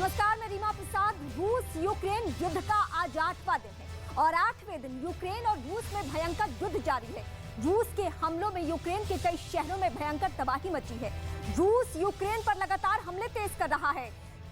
नमस्कार, मैं रीमा प्रसाद। रूस यूक्रेन युद्ध का आज 8वां दिन है और 8वें दिन यूक्रेन और रूस में भयंकर युद्ध जारी है। रूस के हमलों में यूक्रेन के कई शहरों में भयंकर तबाही मची है। रूस यूक्रेन पर लगातार हमले तेज कर रहा है।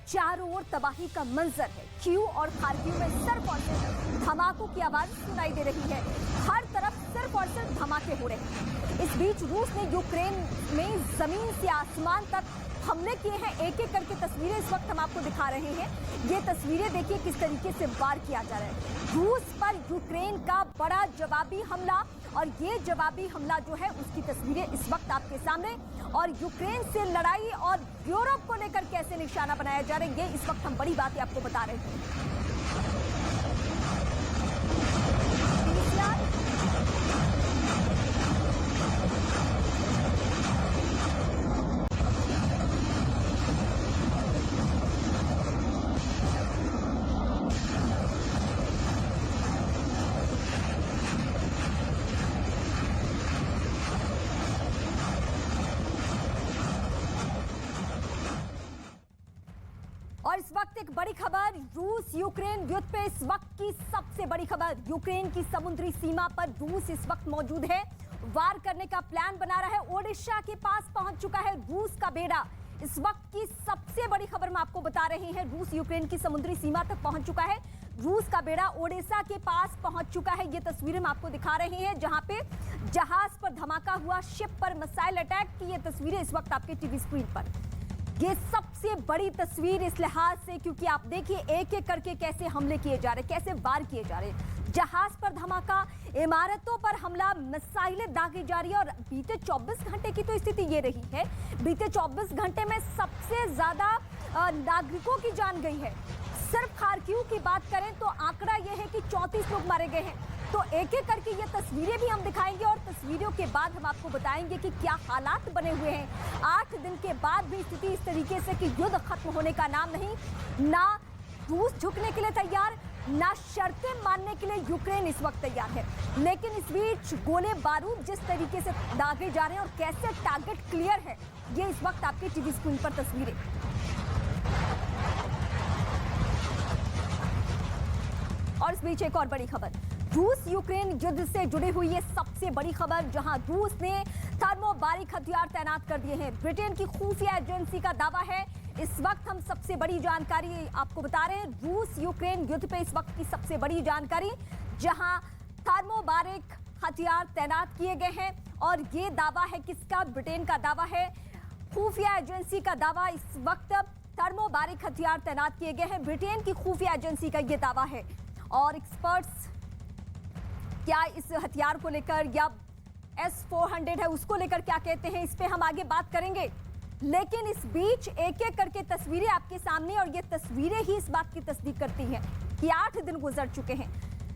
चारों ओर तबाही का मंजर है। कीव और खार्किव में सिर्फ और सिर्फ धमाकों की आवाज सुनाई दे रही है। हर तरफ सिर्फ और सिर्फ धमाके हो रहे हैं। इस बीच रूस ने यूक्रेन में जमीन से आसमान तक हमले किए हैं। एक एक करके तस्वीरें इस वक्त हम आपको दिखा रहे हैं। ये तस्वीरें देखिए किस तरीके से वार किया जा रहा है। रूस पर यूक्रेन का बड़ा जवाबी हमला, और ये जवाबी हमला जो है उसकी तस्वीरें इस वक्त आपके सामने। और यूक्रेन से लड़ाई और यूरोप को लेकर कैसे निशाना बनाया जा रहा है, ये इस वक्त हम बड़ी बातें आपको बता रहे हैं। और इस वक्त एक बड़ी खबर, रूस यूक्रेन युद्ध पे इस वक्त की सबसे बड़ी खबर। यूक्रेन की समुद्री सीमा पर रूस इस वक्त मौजूद है। वार करने का प्लान बना रहा है। ओडिशा के पास पहुंच चुका है रूस का बेड़ा। इस वक्त की सबसे बड़ी खबर हम आपको बता रहे हैं। रूस यूक्रेन की समुद्री सीमा तक पहुंच चुका है। रूस का बेड़ा ओडिशा के पास पहुंच चुका है। ये तस्वीरें हम आपको दिखा रहे हैं, जहां पे जहाज पर धमाका हुआ, शिप पर मिसाइल अटैक की ये तस्वीरें इस वक्त आपके टीवी स्क्रीन पर। ये सबसे बड़ी तस्वीर इस लिहाज से, क्योंकि आप देखिए एक एक करके कैसे हमले किए जा रहे, कैसे वार किए जा रहे। जहाज पर धमाका, इमारतों पर हमला, मिसाइलें दागी जा रही है। और बीते 24 घंटे की तो स्थिति ये रही है। बीते 24 घंटे में सबसे ज्यादा नागरिकों की जान गई है। सिर्फ खार्किव की बात करें तो आंकड़ा यह है कि 34 लोग मारे गए हैं। तो एक एक करके ये तस्वीरें भी हम दिखाएंगे और तस्वीरों के बाद हम आपको बताएंगे कि क्या हालात बने हुए हैं। 8 दिन के बाद भी स्थिति इस तरीके से कि युद्ध खत्म होने का नाम नहीं। ना रूस झुकने के लिए तैयार, ना शर्तें मानने के लिए यूक्रेन इस वक्त तैयार है। लेकिन इस बीच गोले बारूद जिस तरीके से दागे जा रहे हैं और कैसे टारगेट क्लियर है, ये इस वक्त आपके टीवी स्क्रीन पर तस्वीरें। और इस बीच एक और बड़ी खबर, रूस यूक्रेन युद्ध से जुड़ी हुई ये सबसे बड़ी खबर, जहां रूस ने थर्मोबारिक हथियार तैनात कर दिए हैं। ब्रिटेन की खुफिया एजेंसी का दावा है। इस वक्त हम सबसे बड़ी जानकारी आपको बता रहे हैं। रूस यूक्रेन युद्ध पे इस वक्त की सबसे बड़ी जानकारी, जहां थर्मोबारिक हथियार तैनात किए गए हैं। और ये दावा है किसका? ब्रिटेन का दावा है, खुफिया एजेंसी का दावा। इस वक्त थर्मोबारिक हथियार तैनात किए गए हैं। ब्रिटेन की खुफिया एजेंसी का ये दावा है। और एक्सपर्ट्स क्या इस हथियार को लेकर, या S-400 है उसको लेकर क्या कहते हैं, इस पे हम आगे बात करेंगे। लेकिन इस बीच एक एक करके तस्वीरें आपके सामने, और ये तस्वीरें ही इस बात की तस्दीक करती हैं कि 8 दिन गुजर चुके हैं।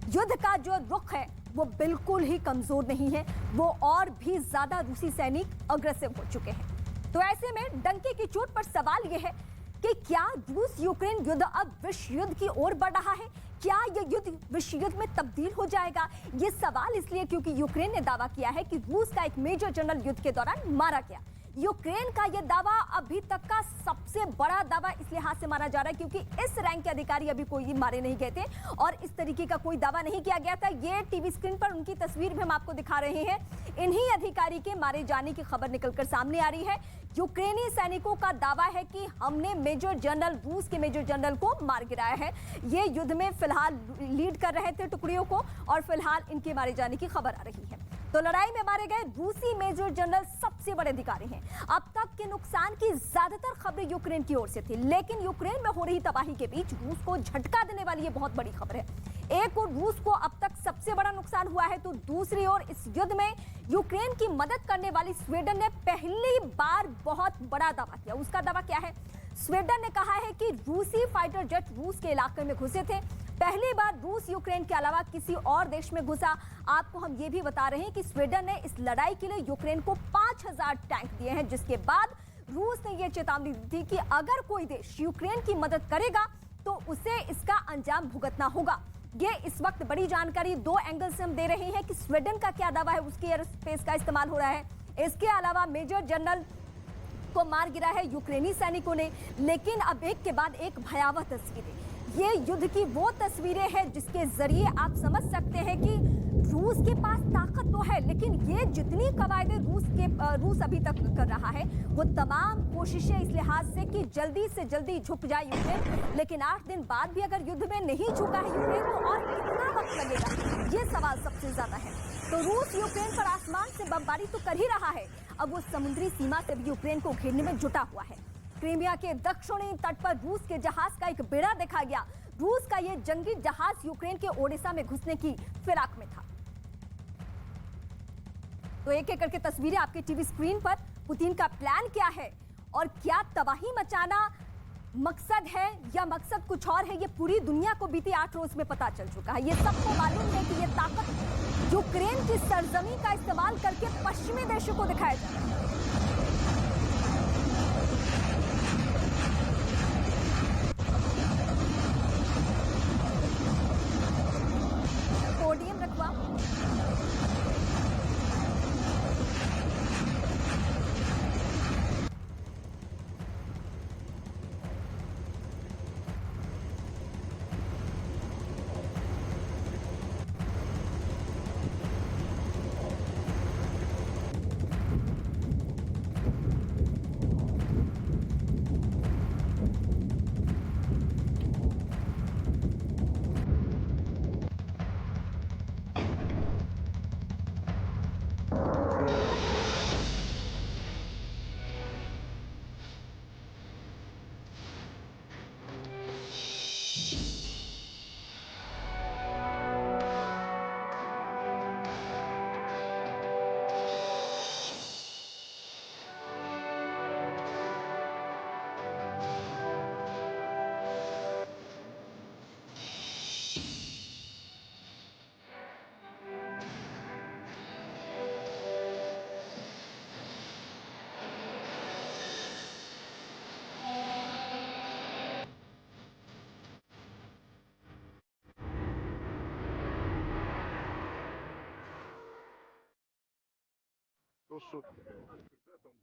युद्ध का जो रुख है वो बिल्कुल ही कमजोर नहीं है। वो और भी ज्यादा रूसी सैनिक अग्रेसिव हो चुके हैं। तो ऐसे में डंके की चोट पर सवाल यह है कि क्या रूस यूक्रेन युद्ध अब विश्व युद्ध की ओर बढ़ रहा है? क्या यह युद्ध विश्व युद्ध में तब्दील हो जाएगा? ये सवाल इसलिए क्योंकि यूक्रेन ने दावा किया है कि रूस का एक मेजर जनरल युद्ध के दौरान मारा गया। यूक्रेन का यह दावा अभी तक का सबसे बड़ा दावा इस लिहाज से माना जा रहा है क्योंकि इस रैंक के अधिकारी अभी कोई मारे नहीं गए थे और इस तरीके का कोई दावा नहीं किया गया था। ये टीवी स्क्रीन पर उनकी तस्वीर भी हम आपको दिखा रहे हैं। इन्हीं अधिकारी के मारे जाने की खबर निकलकर सामने आ रही है। यूक्रेनी सैनिकों का दावा है कि हमने मेजर जनरल, रूस के मेजर जनरल को मार गिराया है। ये युद्ध में फिलहाल लीड कर रहे थे टुकड़ियों को और फिलहाल इनके मारे जाने की खबर आ रही है। तो लड़ाई में मारे गए रूसी मेजर जनरल सबसे बड़े अधिकारी हैं। अब तक के नुकसान की ज्यादातर खबरें यूक्रेन की ओर से थी, लेकिन यूक्रेन में हो रही तबाही के बीच रूस को झटका देने वाली ये बहुत बड़ी खबर है। एक और रूस को अब तक सबसे बड़ा नुकसान हुआ है, तो दूसरी ओर इस युद्ध में यूक्रेन की मदद करने वाली स्वीडन ने पहली बार बहुत बड़ा दावा किया। उसका दावा क्या है? स्वीडन ने कहा है कि रूसी फाइटर जेट रूस के इलाके में घुसे थे। पहली बार रूस यूक्रेन के अलावा किसी और देश में घुसा। आपको हम ये भी बता रहे हैं कि स्वीडन ने इस लड़ाई के लिए यूक्रेन को 5000 टैंक दिए हैं, जिसके बाद रूस ने यह चेतावनी दी थी कि अगर कोई देश यूक्रेन की मदद करेगा तो उसे इसका अंजाम भुगतना होगा। ये इस वक्त बड़ी जानकारी 2 एंगल से हम दे रहे हैं कि स्वीडन का क्या दावा है, उसकी एयर स्पेस का इस्तेमाल हो रहा है। इसके अलावा मेजर जनरल को मार गिरा है यूक्रेनी सैनिकों ने। लेकिन अब एक के बाद एक भयावह तस्वीरें, ये युद्ध की वो तस्वीरें हैं जिसके जरिए आप समझ सकते हैं कि रूस के पास ताकत तो है, लेकिन ये जितनी कवायदें रूस अभी तक कर रहा है वो तमाम कोशिशें इस लिहाज से कि जल्दी से जल्दी झुक जाए यूक्रेन। लेकिन 8 दिन बाद भी अगर युद्ध में नहीं झुका है यूक्रेन तो और कितना वक्त लगेगा, ये सवाल सबसे ज्यादा है। तो रूस यूक्रेन पर आसमान से बमबारी तो कर ही रहा है, अब वो समुद्री सीमा से भी यूक्रेन को घेरने में जुटा हुआ है। क्रीमिया के दक्षिणी तट पर रूस के जहाज का एक बेड़ा देखा गया। रूस का ये जंगी जहाज यूक्रेन के ओडेसा में घुसने की फिराक में था। तो एक एक करके तस्वीरें आपके टीवी स्क्रीन पर। पुतिन का प्लान क्या है और क्या तबाही मचाना मकसद है या मकसद कुछ और है, ये पूरी दुनिया को बीते 8 रोज में पता चल चुका है। ये सबको मालूम है कि ये ताकत यूक्रेन की सरजमीन का इस्तेमाल करके पश्चिमी देशों को दिखाया जा रहा है। पोडियम रखवा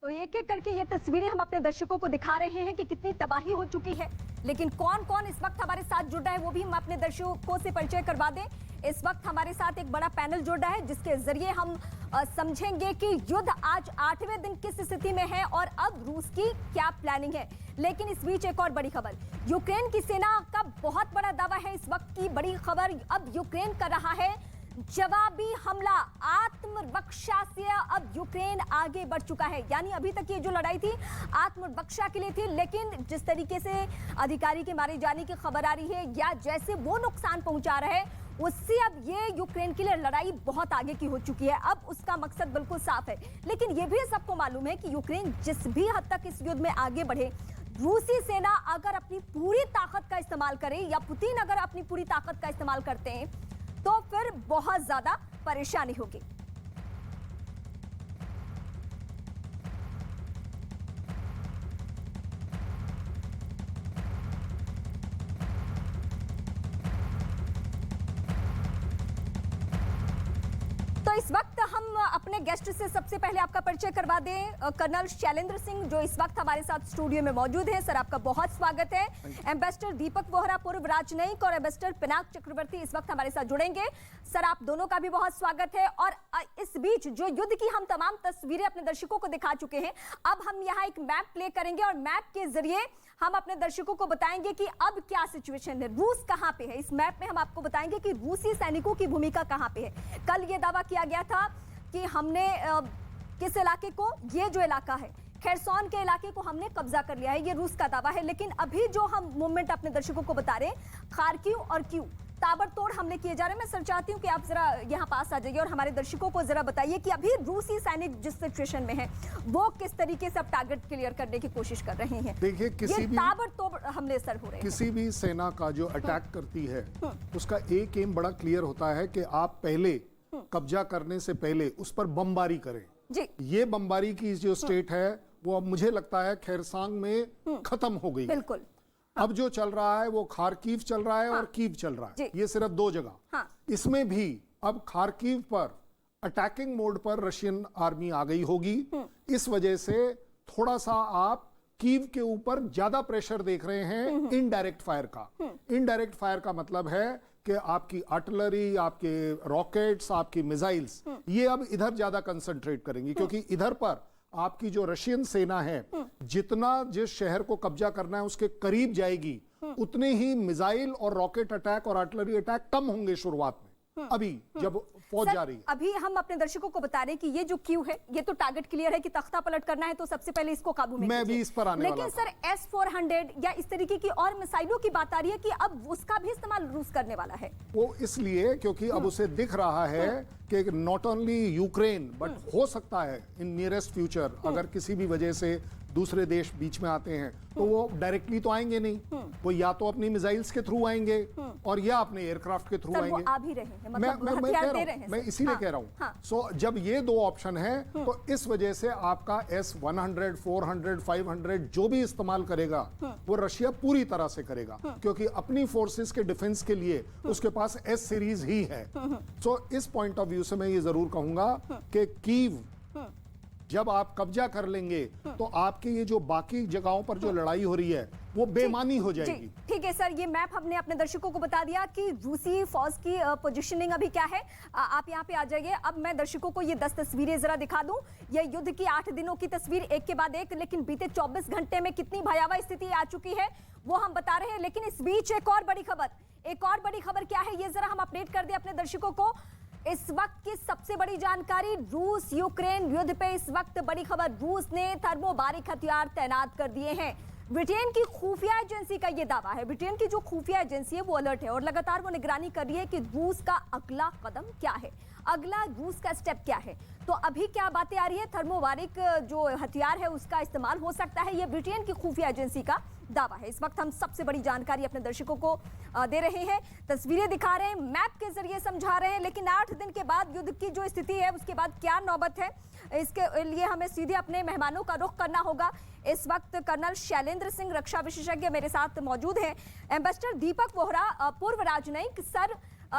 तो एक एक करके ये तस्वीरें हम अपने दर्शकों को दिखा रहे हैं कि कितनी तबाही हो चुकी है। लेकिन कौन कौन इस वक्त हमारे साथ जुड़ रहा है वो भी हम अपने दर्शकों से परिचय करवा दें। इस वक्त हमारे साथ एक बड़ा पैनल जुड़ रहा है जिसके जरिए हम समझेंगे कि युद्ध आज 8वें दिन किस स्थिति में है और अब रूस की क्या प्लानिंग है। लेकिन इस बीच एक और बड़ी खबर, यूक्रेन की सेना का बहुत बड़ा दावा है। इस वक्त की बड़ी खबर, अब यूक्रेन कर रहा है जवाबी हमला, आत्मरक्षा से अब यूक्रेन आगे बढ़ चुका है। यानी अभी तक ये जो लड़ाई थी आत्मरक्षा के लिए थी, लेकिन जिस तरीके से अधिकारी के मारे जाने की खबर आ रही है या जैसे वो नुकसान पहुंचा रहे हैं उससे अब ये यूक्रेन के लिए लड़ाई बहुत आगे की हो चुकी है। अब उसका मकसद बिल्कुल साफ है। लेकिन ये भी सबको मालूम है कि यूक्रेन जिस भी हद तक इस युद्ध में आगे बढ़े, रूसी सेना अगर अपनी पूरी ताकत का इस्तेमाल करे या पुतिन अगर अपनी पूरी ताकत का इस्तेमाल करते हैं तो फिर बहुत ज्यादा परेशानी होगी। तो इस वक्त हम अपने गेस्ट से सबसे पहले आपका परिचय करवा दें। कर्नल शैलेंद्र सिंह जो इस वक्त हमारे साथ स्टूडियो में मौजूद हैं, सर आपका बहुत स्वागत है। एम्बेसडर दीपक वोहरा, पूर्व राजनयिक, और एम्बेसडर पिनाक चक्रवर्ती इस वक्त हमारे साथ जुड़ेंगे। सर आप दोनों का भी बहुत स्वागत है। और इस बीच जो युद्ध की हम तमाम तस्वीरें अपने दर्शकों को दिखा चुके हैं, अब हम यहाँ एक मैप प्ले करेंगे और मैप के जरिए हम अपने दर्शकों को बताएंगे कि अब क्या सिचुएशन है, रूस कहाँ पे है। इस मैप में हम आपको बताएंगे कि रूसी सैनिकों की भूमिका कहाँ पे है। कल ये दावा किया गया था कि हमने किस इलाके को, ये जो इलाका है खेरसोन के इलाके को हमने कब्जा कर लिया है, ये रूस का दावा है। लेकिन अभी जो हम मूवमेंट अपने दर्शकों को बता रहे हैं, खार्किव और क्यू ताबड़तोड़ हमले किए जा रहे हैं। मैं सर चाहती हूँ कि आप जरा यहाँ पास आ जाइए और हमारे दर्शकों को जरा बताइए कि अभी रूसी सैनिक जिस सिचुएशन में है वो किस तरीके से अब टारगेट क्लियर करने की कोशिश कर रहे हैं। देखिए, किसी भी ताबड़तोड़ हमले सर हो रहे हैं। किसी भी सेना का जो अटैक करती है उसका एक एम बड़ा क्लियर होता है कि आप पहले कब्जा करने से पहले उस पर बमबारी करें जी। ये बमबारी की जो स्टेट है वो अब मुझे लगता है खेरसांग में खत्म हो गई। बिल्कुल। अब जो चल रहा है वो खार्किव चल रहा है और कीव चल रहा है, ये सिर्फ 2 जगह। इसमें भी अब खार्किव पर अटैकिंग मोड पर रशियन आर्मी आ गई होगी। इस वजह से थोड़ा सा आप कीव के ऊपर ज्यादा प्रेशर देख रहे हैं इनडायरेक्ट फायर का। इनडायरेक्ट फायर का मतलब है कि आपकी आर्टिलरी, आपके रॉकेट्स, आपकी मिसाइल्स, ये अब इधर ज्यादा कंसंट्रेट करेंगी, क्योंकि इधर पर आपकी जो रशियन सेना है जितना जिस शहर को कब्जा करना है उसके करीब जाएगी, उतने ही मिसाइल और रॉकेट अटैक और आर्टिलरी अटैक कम होंगे शुरुआत में, अभी जब फौज जा रही है। अभी हम अपने दर्शकों को बता रहे हैं कि ये जो क्यू है, ये तो टारगेट क्लियर है कि तख्ता पलट करना है, तो सबसे पहले इसको काबू में मैं भी इस पर आने वाला लेकिन सर S-400 या इस तरीके की और मिसाइलों की बात आ रही है कि अब उसका भी इस्तेमाल रूस करने वाला है। वो इसलिए क्योंकि अब उसे दिख रहा है कि नॉट ओनली यूक्रेन बट हो सकता है इन नियरेस्ट फ्यूचर अगर किसी भी वजह से दूसरे देश बीच में आते हैं तो वो डायरेक्टली तो आएंगे नहीं, वो या तो अपनी मिसाइल्स के थ्रू आएंगे और या अपने एयरक्राफ्ट के थ्रू आएंगे। वो आ भी रहे हैं, मतलब हथियार दे रहे हैं। मैं इसीलिए कह रहा हूं। सो जब ये दो ऑप्शन है तो इस वजह से आपका S-100, 400, 500 जो भी इस्तेमाल करेगा वो रशिया पूरी तरह से करेगा, क्योंकि अपनी फोर्सेस के डिफेंस के लिए उसके पास S सीरीज ही है। सो इस पॉइंट ऑफ व्यू से मैं ये जरूर कहूंगा कि कीव जब आप कब्जा कर लेंगे तो आपके ये जो बाकी जगहों पर जो लड़ाई हो रही है वो बेमानी हो जाएगी। ठीक है सर, ये मैप हमने अपने दर्शकों को बता दिया कि रूसी फौज की पोजीशनिंग अभी क्या है। आप यहाँ पे आ जाइए। अब मैं दर्शकों को ये 10 तस्वीरें जरा दिखा दूं। ये युद्ध की 8 दिनों की तस्वीर एक के बाद एक, लेकिन बीते 24 घंटे में कितनी भयावह स्थिति आ चुकी है वो हम बता रहे हैं। लेकिन इस बीच एक और बड़ी खबर क्या है, ये जरा हम अपडेट कर दें अपने दर्शकों को। इस वक्त की सबसे बड़ी जानकारी, रूस यूक्रेन युद्ध पे इस वक्त बड़ी खबर, रूस ने थर्मोबारिक हथियार तैनात कर दिए हैं। ब्रिटेन की खुफिया एजेंसी का यह दावा है, ब्रिटेन की जो खुफिया एजेंसी है वो अलर्ट है और लगातार वो निगरानी कर रही है कि रूस का अगला कदम क्या है, अगला रूस का स्टेप क्या है। तो अभी क्या बातें आ रही है, थर्मोबारिक जो हथियार है उसका इस्तेमाल हो सकता है, ये ब्रिटेन की खुफिया एजेंसी का दावा है। इस वक्त हम सबसे बड़ी जानकारी अपने दर्शकों को दे रहे हैं, तस्वीरें दिखा रहे हैं, मैप के जरिए समझा रहे हैं। लेकिन 8 दिन के बाद युद्ध की जो स्थिति है उसके बाद क्या नौबत है, इसके लिए हमें सीधे अपने मेहमानों का रुख करना होगा। इस वक्त कर्नल शैलेंद्र सिंह रक्षा विशेषज्ञ मेरे साथ मौजूद हैं, एम्बेसडर दीपक वोहरा पूर्व राजनयिक। सर,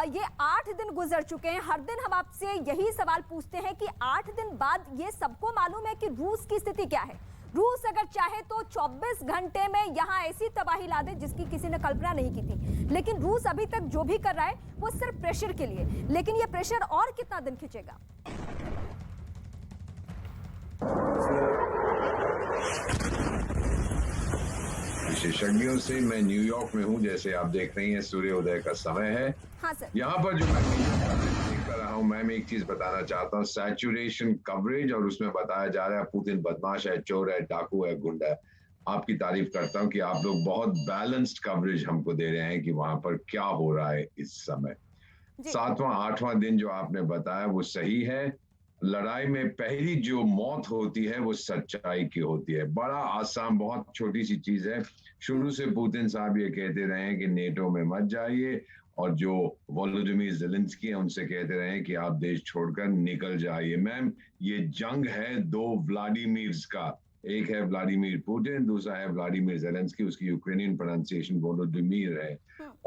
ये 8 दिन गुजर चुके हैं, हर दिन हम आपसे यही सवाल पूछते हैं कि 8 दिन बाद ये सबको मालूम है कि रूस की स्थिति क्या है। रूस अगर चाहे तो 24 घंटे में यहां ऐसी तबाही ला दे जिसकी किसी ने कल्पना नहीं की थी, लेकिन रूस अभी तक जो भी कर रहा है वो सिर्फ प्रेशर के लिए। लेकिन ये प्रेशर और कितना दिन खींचेगा? विशेषज्ञों से मैं न्यूयॉर्क में हूं, जैसे आप देख रही हैं सूर्योदय का समय है। हाँ सर। यहाँ पर जो मैं देख कर रहा हूँ, मैं एक चीज बताना चाहता हूँ, सैचुरेशन कवरेज, और उसमें बताया जा रहा है पुतिन बदमाश है, चोर है, डाकू है, गुंडा है। आपकी तारीफ करता हूँ कि आप लोग बहुत बैलेंस्ड कवरेज हमको दे रहे हैं कि वहां पर क्या हो रहा है इस समय। 7वां 8वां दिन जो आपने बताया वो सही है। लड़ाई में पहली जो मौत होती है वो सच्चाई की होती है। बड़ा आसान, बहुत छोटी सी चीज है। शुरू से पुतिन साहब ये कहते रहे हैं कि नेटो में मत जाइए, और जो वोलोदिमीर ज़ेलेंस्की है उनसे कहते रहे हैं कि आप देश छोड़कर निकल जाइए। मैम, ये जंग है 2 व्लादिमीर्स का, एक है व्लादिमीर पुतिन, दूसरा है व्लादिमीर ज़ेलेंस्की, उसकी यूक्रेनियन प्रोनाउंसिएशन वोलोदिमीर है।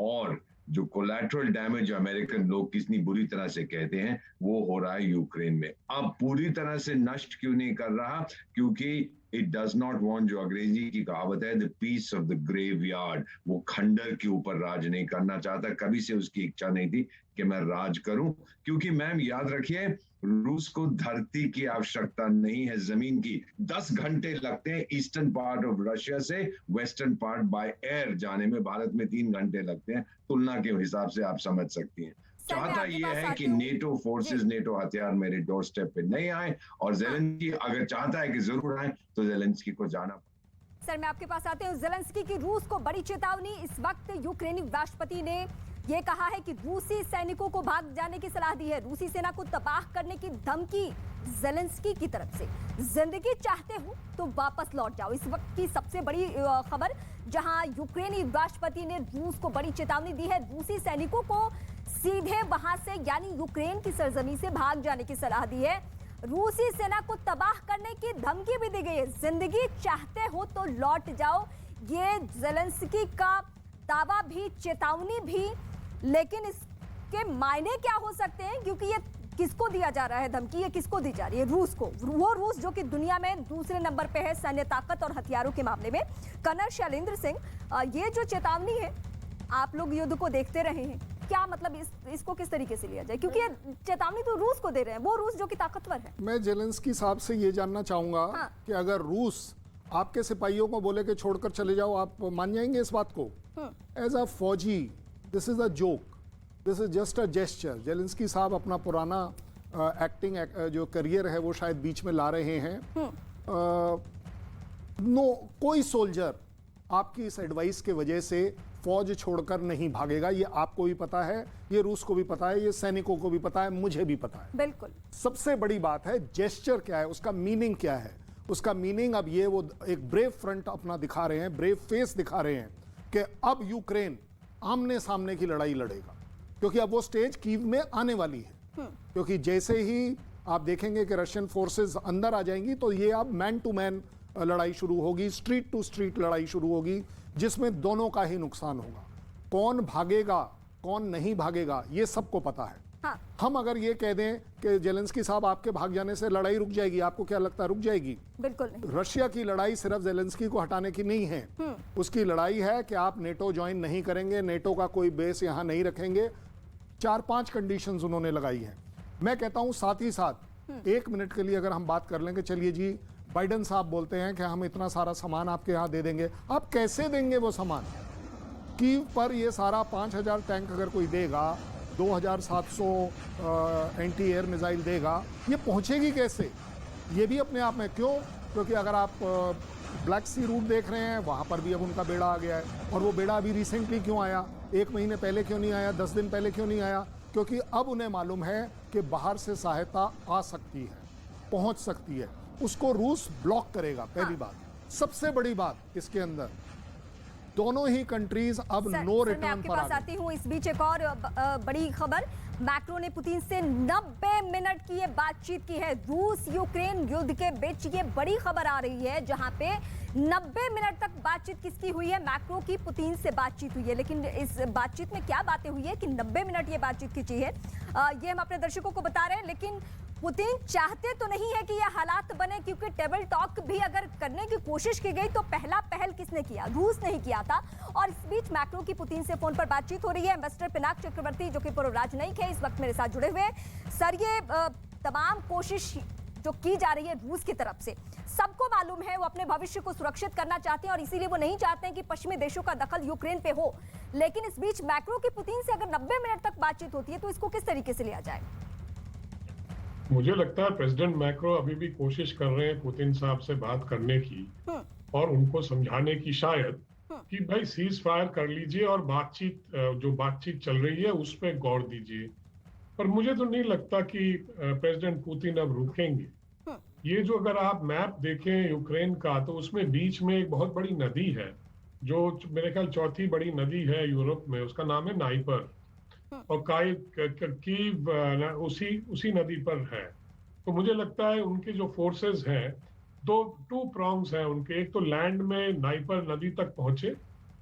और जो कोलैटरल डैमेज अमेरिकन लोग कितनी बुरी तरह से कहते हैं वो हो रहा है यूक्रेन में। अब पूरी तरह से नष्ट क्यों नहीं कर रहा? क्योंकि इट डज नॉट वांट, जो अंग्रेजी की कहावत है, the peace of the graveyard, वो खंडर के ऊपर राज नहीं करना चाहता। कभी से उसकी इच्छा नहीं थी कि मैं राज करूं, क्योंकि मैम याद रखिए, रूस को धरती की आवश्यकता नहीं है, जमीन की। 10 घंटे लगते हैं ईस्टर्न पार्ट ऑफ रशिया से वेस्टर्न पार्ट बाय एयर जाने में, भारत में 3 घंटे लगते हैं। तुलना के हिसाब से आप समझ सकती हैं। चाहता यह है कि नेटो फोर्सेस, नेटो हथियार मेरे डोर स्टेप पे नहीं आए, और ज़ेलेंस्की अगर चाहता है कि जरूर आए तो ज़ेलेंस्की को जाना। सर, मैं आपके पास आते हूं। ज़ेलेंस्की की रूस को बड़ी चेतावनी। इस वक्त यूक्रेनी राष्ट्रपति ने यह कहा है कि रूसी सैनिकों को भाग जाने की सलाह दी है, रूसी सेना को तबाह करने की धमकी ज़ेलेंस्की की तरफ से। जिंदगी चाहते हो तो वापस लौट जाओ, इस वक्त की सबसे बड़ी खबर, जहां यूक्रेनी राष्ट्रपति ने रूस को बड़ी चेतावनी दी है, रूसी सैनिकों को सीधे वहां से यानी यूक्रेन की सरजमी से भाग जाने की सलाह दी है। रूसी सेना को तबाह करने की धमकी भी दी गई है, जिंदगी चाहते हो तो लौट जाओ। ये ज़ेलेंस्की का दावा भी, चेतावनी भी, लेकिन इसके मायने क्या हो सकते हैं? क्योंकि ये किसको दिया जा रहा है धमकी? ये किसको दी जा रही है? रूस को। वो रूस जो कि दुनिया में दूसरे नंबर पे है सैन्य ताकत और हथियारों के मामले में। कर्नल शैलेंद्र सिंह, ये जो चेतावनी है, आप लोग युद्ध को देखते रहे हैं, क्या मतलब इसको किस तरीके से लिया जाए? क्योंकि ये चेतावनी तो रूस को दे रहे हैं, वो रूस जो कि ताकतवर है। मैं जेलेंस्की साहब से ये जानना चाहूंगा हाँ। कि अगर रूस आपके सिपाहियों को बोले कि छोड़कर चले जाओ, आप मान जाएंगे इस बात को? एज अ फौजी, this is a joke, this is just a gesture. Zelensky साहब अपना पुराना एक्टिंग जो करियर है वो शायद बीच में ला रहे हैं। नो, कोई सोल्जर आपकी इस एडवाइस के वजह से फौज छोड़कर नहीं भागेगा। ये आपको भी पता है, ये रूस को भी पता है, ये सैनिकों को भी पता है, मुझे भी पता है। बिल्कुल। सबसे बड़ी बात है जेस्चर क्या है, उसका मीनिंग क्या है। उसका मीनिंग अब ये वो एक ब्रेव फ्रंट अपना दिखा रहे हैं, ब्रेव फेस दिखा रहे हैं कि अब यूक्रेन आमने सामने की लड़ाई लड़ेगा, क्योंकि अब वो स्टेज कीव में आने वाली है। क्योंकि जैसे ही आप देखेंगे कि रशियन फोर्सेस अंदर आ जाएंगी तो ये अब मैन टू मैन लड़ाई शुरू होगी, स्ट्रीट टू स्ट्रीट लड़ाई शुरू होगी, जिसमें दोनों का ही नुकसान होगा। कौन भागेगा कौन नहीं भागेगा ये सबको पता है। हाँ। हम अगर ये कह दें कि जेलेंस्की साहब आपके भाग जाने से लड़ाई रुक जाएगी, आपको क्या लगता है रुक जाएगी? बिल्कुल नहीं। रशिया की लड़ाई सिर्फ जेलेंस्की को हटाने की नहीं है, उसकी लड़ाई है कि आप नेटो ज्वाइन नहीं करेंगे, नेटो का कोई बेस यहां नहीं रखेंगे। 4-5 कंडीशंस उन्होंने लगाई हैं। मैं कहता हूं साथ ही साथ 1 मिनट के लिए अगर हम बात कर लेंगे, चलिए जी, बाइडेन साहब बोलते हैं कि हम इतना सारा सामान आपके यहां दे देंगे। आप कैसे देंगे वो सामान? कीव पर ये सारा 5000 टैंक अगर कोई देगा, 2700 एंटी एयर मिसाइल देगा, ये पहुंचेगी कैसे? ये भी अपने आप में क्यों? क्योंकि अगर आप ब्लैक सी रूट देख रहे हैं, वहां पर भी अब उनका बेड़ा आ गया है। और वो बेड़ा अभी रिसेंटली क्यों आया? 1 महीने पहले क्यों नहीं आया? 10 दिन पहले क्यों नहीं आया? क्योंकि अब उन्हें मालूम है कि बाहर से सहायता आ सकती है, पहुंच सकती है। उसको रूस ब्लॉक करेगा, पहली बात। सबसे बड़ी बात इसके अंदर, दोनों ही कंट्रीज अब नो मैं रिटर्न आपके पर पास आती हूँ। इस बीच एक और बड़ी खबर, मैक्रो ने पुतिन से 90 मिनट की ये बातचीत की है। रूस यूक्रेन युद्ध के बीच ये बड़ी खबर आ रही है, जहां पे 90 मिनट तक बातचीत किसकी हुई है? मैक्रो की पुतिन से बातचीत हुई है। लेकिन इस बातचीत में क्या बातें हुई है कि 90 मिनट ये बातचीत खींची है, ये हम अपने दर्शकों को बता रहे हैं। लेकिन पुतिन चाहते तो नहीं है कि ये हालात बने, क्योंकि टेबल टॉक भी अगर करने की कोशिश की गई तो पहला पहल किसने किया? रूस ने ही किया था। और इस बीच मैक्रो की पुतिन से फोन पर बातचीत हो रही है। एम्बेसडर पिनाक चक्रवर्ती जो कि पूर्व राजनयिक है, इस वक्त मेरे साथ जुड़े हुए हैं। सर, ये तमाम कोशिश जो की जा रही है रूस की तरफ से, सबको मालूम है वो अपने भविष्य को सुरक्षित करना चाहते हैं और इसीलिए वो नहीं चाहते हैं कि पश्चिमी देशों का दखल यूक्रेन पे हो। लेकिन इस बीच मैक्रो की पुतिन से अगर 90 मिनट तक बातचीत होती है तो इसको किस तरीके से लिया जाए? मुझे लगता है प्रेसिडेंट मैक्रो अभी भी कोशिश कर रहे हैं पुतिन साहब से बात करने की और उनको समझाने की शायद कि भाई सीज फायर कर लीजिए और जो बातचीत चल रही है उस पर गौर दीजिए। पर मुझे तो नहीं लगता कि प्रेसिडेंट पुतिन अब रुकेंगे। ये जो अगर आप मैप देखें यूक्रेन का, तो उसमें बीच में एक बहुत बड़ी नदी है जो मेरे ख्याल 4थी बड़ी नदी है यूरोप में, उसका नाम है नाइपर। और कीव उसी नदी पर है। तो मुझे लगता है उनके जो फोर्सेस हैं, टू प्रॉन्ग्स हैं उनके। एक तो लैंड में नाइपर नदी तक पहुंचे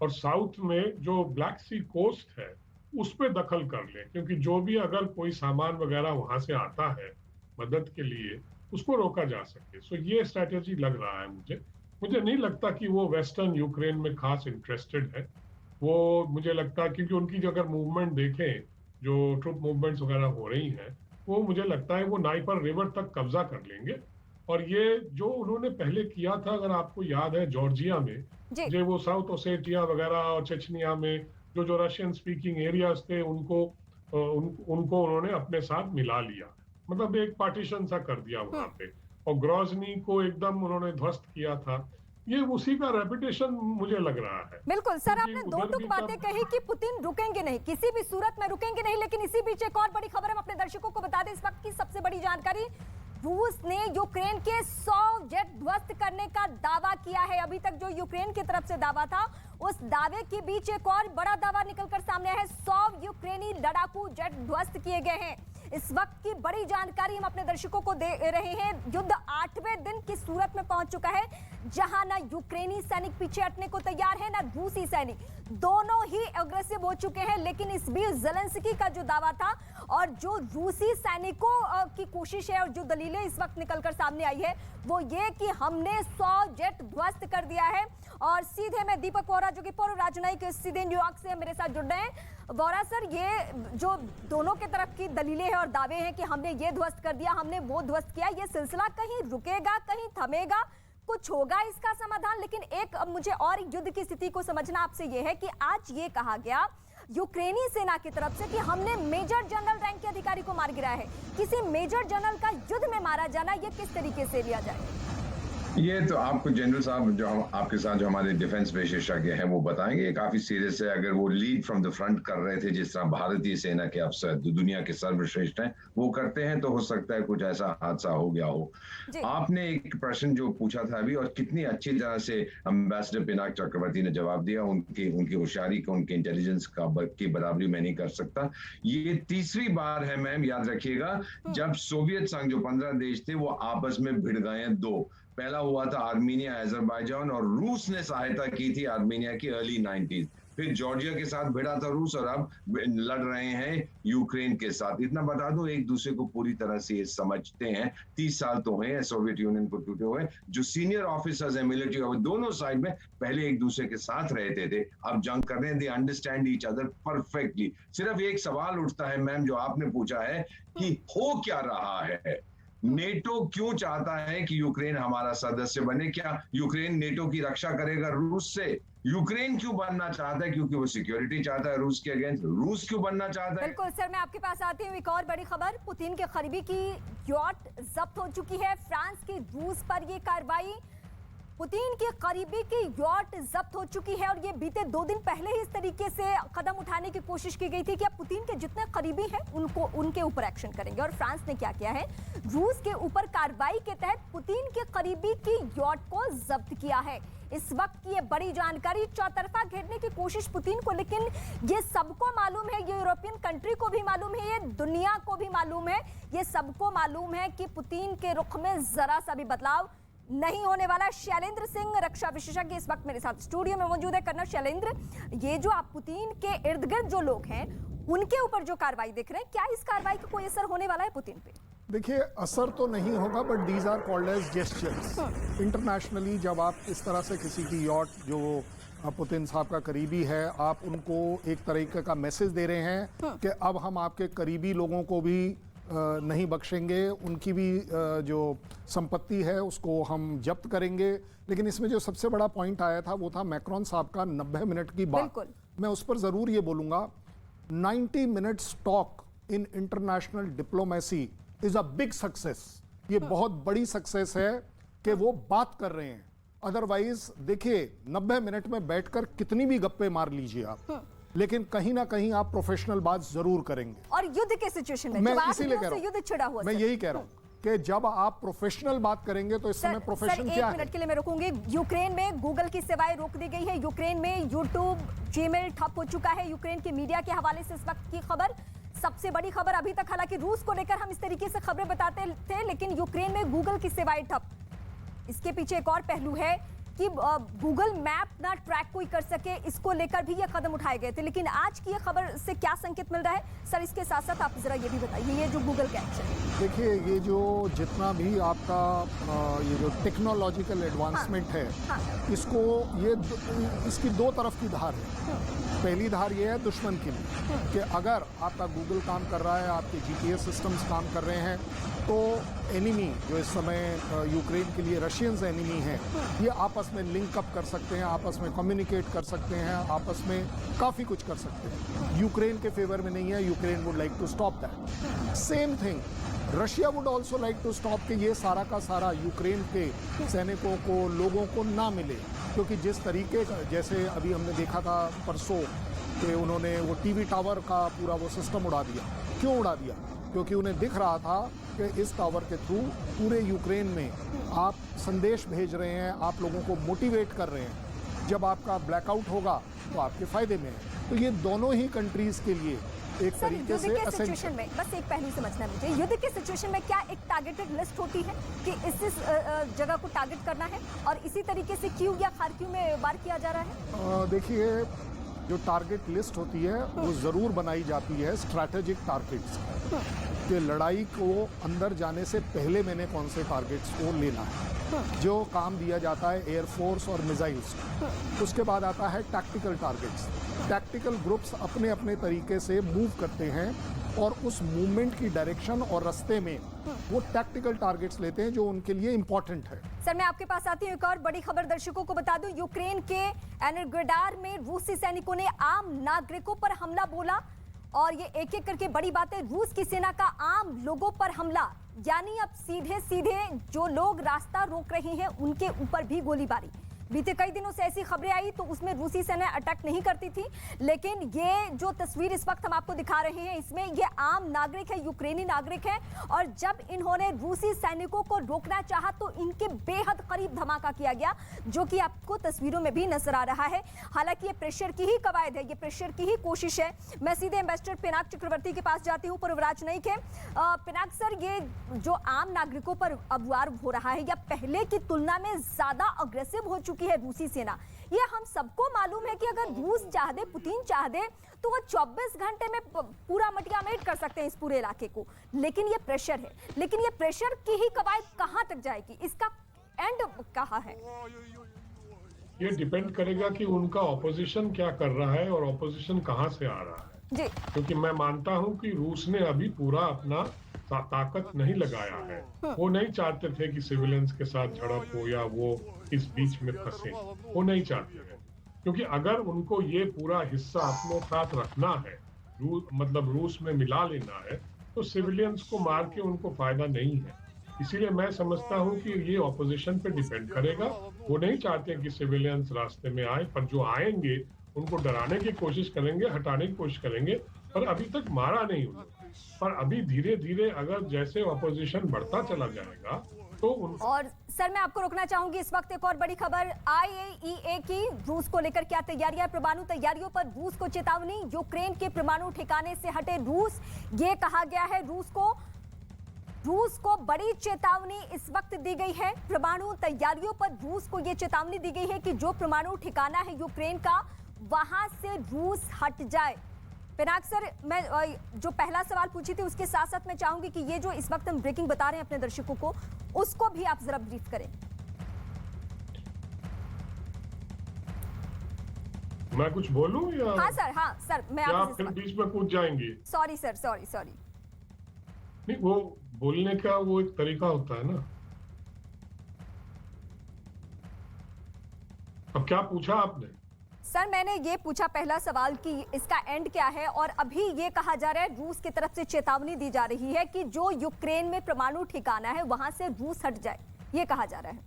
और साउथ में जो ब्लैक सी कोस्ट है उस पे दखल कर ले, क्योंकि जो भी अगर कोई सामान वगैरह वहां से आता है मदद के लिए, उसको रोका जा सके। सो ये स्ट्रैटेजी लग रहा है मुझे नहीं लगता कि वो वेस्टर्न यूक्रेन में खास इंटरेस्टेड है। वो मुझे लगता है क्योंकि उनकी जो अगर मूवमेंट देखें, जो ट्रुप मूवमेंट्स वगैरह हो रही हैं, वो मुझे लगता है वो नाइपर रिवर तक कब्जा कर लेंगे। और ये जो उन्होंने पहले किया था, अगर आपको याद है, जॉर्जिया में जो वो साउथ ओसेटिया वगैरह और चेचनिया में जो रशियन स्पीकिंग एरियाज थे उनको उन्होंने अपने साथ मिला लिया, मतलब एक पार्टीशन सा कर दिया वहां पे। और ग्रोजनी को एकदम उन्होंने ध्वस्त किया था। ये उसी का रेपुटेशन मुझे लग रहा है। बिल्कुल सर, आपने दो टुक बातें कही कि पुतिन रुकेंगे नहीं, किसी भी सूरत में रुकेंगे नहीं। लेकिन इसी बीच एक और बड़ी खबर हम अपने दर्शकों को बता दें, इस वक्त की सबसे बड़ी जानकारी, रूस ने यूक्रेन के 100 जेट ध्वस्त करने का दावा किया है। अभी तक जो यूक्रेन की तरफ से दावा था, उस दावे के बीच एक और बड़ा दावा निकलकर सामने आया है। 100 यूक्रेनी लड़ाकू जेट ध्वस्त किए गए हैं। इस वक्त की बड़ी जानकारी हम अपने दर्शकों को दे रहे हैं। युद्ध 8वें दिन की सूरत में पहुंच चुका है, जहां ना यूक्रेनी सैनिक पीछे हटने को तैयार है ना रूसी सैनिक, दोनों ही एग्रेसिव हो चुके हैं। लेकिन इस बीच ज़ेलेंस्की का जो दावा था और जो रूसी सैनिकों की कोशिश है और जो दलीलें इस वक्त निकलकर सामने आई है वो ये कि हमने 100 जेट ध्वस्त कर दिया है। और सीधे मैं दीपक वोरा जो कि पूर्व राजनयिक सीधे न्यूयॉर्क से मेरे साथ जुड़ रहे हैं। वोरा सर, ये जो दोनों के तरफ की दलीलें हैं और दावे हैं कि हमने ये ध्वस्त कर दिया, हमने वो ध्वस्त किया, ये सिलसिला कहीं रुकेगा, कहीं थमेगा, कुछ होगा इसका समाधान? लेकिन एक मुझे और युद्ध की स्थिति को समझना आपसे ये है कि आज ये कहा गया यूक्रेनी सेना की तरफ से कि हमने मेजर जनरल रैंक के अधिकारी को मार गिराया है। किसी मेजर जनरल का युद्ध में मारा जाना ये किस तरीके से लिया जाए? ये तो आपको जनरल साहब जो हम आपके साथ जो हमारे डिफेंस विशेषज्ञ हैं वो बताएंगे। काफी सीरियस है। अगर वो लीड फ्रॉम द फ्रंट कर रहे थे जिस तरह भारतीय सेना के अफसर जो दुनिया के सर्वश्रेष्ठ हैं वो करते हैं तो हो सकता है कुछ ऐसा हादसा हो गया हो। आपने एक प्रश्न जो पूछा था अभी और कितनी अच्छी तरह से एम्बेसडर पिनाक चक्रवर्ती ने जवाब दिया। उनकी होशियारी को, उनके इंटेलिजेंस की बराबरी मैं नहीं कर सकता। ये तीसरी बार है मैम, याद रखिएगा, जब सोवियत संघ जो 15 देश थे वो आपस में भिड़ गए हैं। दो, पहला हुआ था आर्मीनिया, अजरबैजान, और रूस ने सहायता की थी आर्मीनिया की अर्ली 90s। फिर जॉर्जिया के साथ भिड़ा था रूस और अब लड़ रहे हैं यूक्रेन के साथ। इतना बता दूं, एक दूसरे को पूरी तरह से समझते हैं। 30 साल तो हैं सोवियत यूनियन को टूटे हुए। जो सीनियर ऑफिसर्स हैं मिलिट्री और दोनों साइड में पहले एक दूसरे के साथ रहते थे, अब जंग कर रहे हैं। They understand each other perfectly. सिर्फ एक सवाल उठता है मैम जो आपने पूछा है कि हो क्या रहा है। नेटो क्यों चाहता है कि यूक्रेन हमारा सदस्य बने? क्या यूक्रेन नेटो की रक्षा करेगा रूस से? यूक्रेन क्यों बनना चाहता है? क्योंकि वो सिक्योरिटी चाहता है रूस के अगेंस्ट। रूस क्यों बनना चाहता है? बिल्कुल सर, मैं आपके पास आती हूँ। एक और बड़ी खबर, पुतिन के करीबी की यॉट जब्त हो चुकी है। फ्रांस की रूस पर ये कार्रवाई, पुतिन के करीबी की यॉट जब्त हो चुकी है। और ये बीते 2 दिन पहले ही इस तरीके से कदम उठाने की कोशिश की गई थी कि अब पुतिन के जितने करीबी हैं उनके ऊपर एक्शन करेंगे। और फ्रांस ने क्या किया है, रूस के ऊपर कार्रवाई के तहत पुतिन के करीबी की यॉट को जब्त किया है। इस वक्त की ये बड़ी जानकारी, चौतरफा घेरने की कोशिश पुतिन को, लेकिन ये सबको मालूम है, ये यूरोपियन कंट्री को भी मालूम है, ये दुनिया को भी मालूम है, ये सबको मालूम है कि पुतिन के रुख में जरा सा भी बदलाव नहीं होने वाला। शैलेंद्र सिंह, रक्षा विशेषज्ञ, इस वक्त मेरे साथ स्टूडियो में मौजूद है। कर्नल शैलेंद्र, ये जो आप पुतिन के इर्द गिर्द जो लोग हैं उनके ऊपर जो कार्रवाई देख रहे हैं, क्या इस कार्रवाई का कोई असर होने वाला है पुतिन पे? देखिए, असर तो नहीं होगा, but these are called as gestures. Internationally जब आप इस तरह से किसी की यॉट जो पुतिन साहब का करीबी है, आप उनको एक तरीके का मैसेज दे रहे हैं कि अब हम आपके करीबी लोगों को भी नहीं बख्शेंगे, उनकी भी जो संपत्ति है उसको हम जब्त करेंगे। लेकिन इसमें जो सबसे बड़ा पॉइंट आया था वो था मैक्रोन साहब का 90 मिनट की बात। मैं उस पर जरूर ये बोलूंगा, 90 minutes talk in international diplomacy is a big success. ये बहुत बड़ी सक्सेस है कि वो बात कर रहे हैं। अदरवाइज देखिए, 90 मिनट में बैठकर कितनी भी गप्पे मार लीजिए आप, लेकिन कहीं ना कहीं आप प्रोफेशनल बात जरूर करेंगे। और युद्ध के सिचुएशन में मैं इसीलिए कह रहा हूं, युद्ध छिड़ा हुआ, मैं यही कह रहा हूं कि जब आप प्रोफेशनल बात करेंगे तो इस समय प्रोफेशन क्या है। 1 मिनट के लिए मैं रुकूंगी। यूक्रेन में गूगल की सेवाएं रोक दी गई है। यूक्रेन में यूट्यूब, जीमेल ठप हो चुका है। यूक्रेन के मीडिया के हवाले से इस वक्त की खबर, सबसे बड़ी खबर अभी तक, हालांकि रूस को लेकर हम इस तरीके से खबरें बताते थे, लेकिन यूक्रेन में गूगल की सेवाएं ठप। इसके पीछे एक और पहलू है कि गूगल मैप ना ट्रैक कोई कर सके, इसको लेकर भी ये कदम उठाए गए थे। लेकिन आज की ये खबर से क्या संकेत मिल रहा है सर? इसके साथ साथ आप जरा ये भी बताइए, ये जो गूगल का एक्शन है। देखिए, ये जो जितना भी आपका ये जो टेक्नोलॉजिकल एडवांसमेंट है, इसको इसकी 2 तरफ की धार है। पहली धार ये है दुश्मन के लिए कि अगर आपका गूगल काम कर रहा है, आपके GPS सिस्टम्स काम कर रहे हैं, तो एनिमी जो इस समय यूक्रेन के लिए रशियंस एनिमी हैं, ये आपस में लिंक अप कर सकते हैं, आपस में कम्युनिकेट कर सकते हैं, आपस में काफ़ी कुछ कर सकते हैं। यूक्रेन के फेवर में नहीं है। Ukraine would like to stop that. Same thing Russia would also like to stop कि ये सारा का सारा यूक्रेन के सैनिकों को, लोगों को ना मिले। क्योंकि जिस तरीके का, जैसे अभी हमने देखा था परसों कि उन्होंने वो टीवी टावर का पूरा वो सिस्टम उड़ा दिया। क्यों उड़ा दिया? क्योंकि उन्हें दिख रहा था कि इस टावर के थ्रू पूरे यूक्रेन में आप संदेश भेज रहे हैं, आप लोगों को मोटिवेट कर रहे हैं। जब आपका ब्लैकआउट होगा तो आपके फ़ायदे में है। तो ये दोनों ही कंट्रीज़ के लिए एक सर, तरीके युद्ध से के सिचुएशन essential। में बस एक पहलू समझना है मुझे, युद्ध के सिचुएशन में क्या एक टारगेटेड लिस्ट होती है कि इस जगह को टारगेट करना है और इसी तरीके से क्यू या खारक्यू में वार किया जा रहा है? देखिए, जो टारगेट लिस्ट होती है वो ज़रूर बनाई जाती है स्ट्रैटेजिक टारगेट्स कि लड़ाई को अंदर जाने से पहले मैंने कौन से टारगेट्स को लेना है। जो काम दिया जाता है एयरफोर्स और मिसाइल्स, उसके बाद आता है टैक्टिकल टारगेट्स। टैक्टिकल ग्रुप्स अपने अपने तरीके से मूव करते हैं और उस मूवमेंट की डायरेक्शन और रास्ते में वो टैक्टिकल टारगेट्स लेते हैं जो उनके लिए इंपॉर्टेंट है। सर, मैं आपके पास आती हूँ। एक और बड़ी खबर दर्शकों को बता दूं, यूक्रेन के एनर्गोडार में रूसी सैनिकों ने आम नागरिकों पर हमला बोला और ये एक एक करके बड़ी बातें। रूस की सेना का आम लोगों पर हमला, यानी अब सीधे सीधे जो लोग रास्ता रोक रहे हैं उनके ऊपर भी गोलीबारी। बीते कई दिनों से ऐसी खबरें आई तो उसमें रूसी सेना अटैक नहीं करती थी, लेकिन ये जो तस्वीर इस वक्त हम आपको दिखा रहे हैं इसमें ये आम नागरिक है, यूक्रेनी नागरिक है, और जब इन्होंने रूसी सैनिकों को रोकना चाहा तो इनके बेहद करीब धमाका किया गया, जो कि आपको तस्वीरों में भी नजर आ रहा है। हालांकि ये प्रेशर की ही कवायद है, ये प्रेशर की ही कोशिश है। मैं सीधे एम्बेसडर पिनाक चक्रवर्ती के पास जाती हूँ, पूर्वराज नाइक है। पिनाक सर, ये जो आम नागरिकों पर अब वार हो रहा है या पहले की तुलना में ज्यादा अग्रेसिव हो चुकी है रूसी सेना, ये हम सबको मालूम है कि अगर रूस चाह दे, पुतिन चाह दे तो वो 24 घंटे में पूरा मटियामेट कर सकते हैं इस पूरे इलाके को, लेकिन ये प्रेशर है। लेकिन ये प्रेशर की ही कवायद कहां तक जाएगी, इसका एंड कहां है? ये डिपेंड करेगा कि उनका ऑपोजिशन क्या कर रहा है और ऑपोजिशन कहां से आ रहा है जी। क्योंकि मैं मानता हूं कि रूस ने अभी पूरा अपना ताकत नहीं लगाया है। वो नहीं चाहते थे कि सिविलियंस के साथ झड़प हो या वो इस बीच में फंसे, वो नहीं चाहते हैं, क्योंकि अगर उनको ये पूरा हिस्सा अपने साथ रखना है, मतलब रूस में मिला लेना है, तो सिविलियंस को मार के उनको फायदा नहीं है। इसीलिए मैं समझता हूँ कि ये ऑपोजिशन पे डिपेंड करेगा। वो नहीं चाहते कि सिविलियंस रास्ते में आए, पर जो आएंगे उनको डराने की कोशिश करेंगे, हटाने की कोशिश करेंगे, पर अभी तक मारा नहीं उन्होंने। पर अभी धीरे धीरे अगर जैसे ऑपोजिशन बढ़ता चला जाएगा तो और सर, मैं आपको रोकना चाहूंगी, इस वक्त एक और बड़ी खबर IAEA की रूस को लेकर क्या तैयारियां, परमाणु तैयारियों पर रूस को चेतावनी। यूक्रेन के परमाणु ठिकाने से हटे रूस, ये कहा गया है। रूस को बड़ी चेतावनी इस वक्त दी गई है। परमाणु तैयारियों पर रूस को यह चेतावनी दी गई है कि जो परमाणु ठिकाना है यूक्रेन का, वहां से रूस हट जाए। पिनाक सर, मैं जो पहला सवाल पूछी थी उसके साथ साथ मैं चाहूंगी कि ये जो इस वक्त हम ब्रेकिंग बता रहे हैं अपने दर्शकों को, उसको भी आप जरा ब्रीफ करें। मैं कुछ बोलूं या? हाँ सर, मैं आप फिर बीच में कूद जाएंगे? Sorry sir, sorry. नहीं, वो बोलने का वो एक तरीका होता है ना। अब क्या पूछा आपने? सर, मैंने ये पूछा पहला सवाल कि इसका एंड क्या है, और अभी ये कहा जा रहा है, रूस की तरफ से चेतावनी दी जा रही है कि जो यूक्रेन में परमाणु ठिकाना है वहां से रूस हट जाए, ये कहा जा रहा है।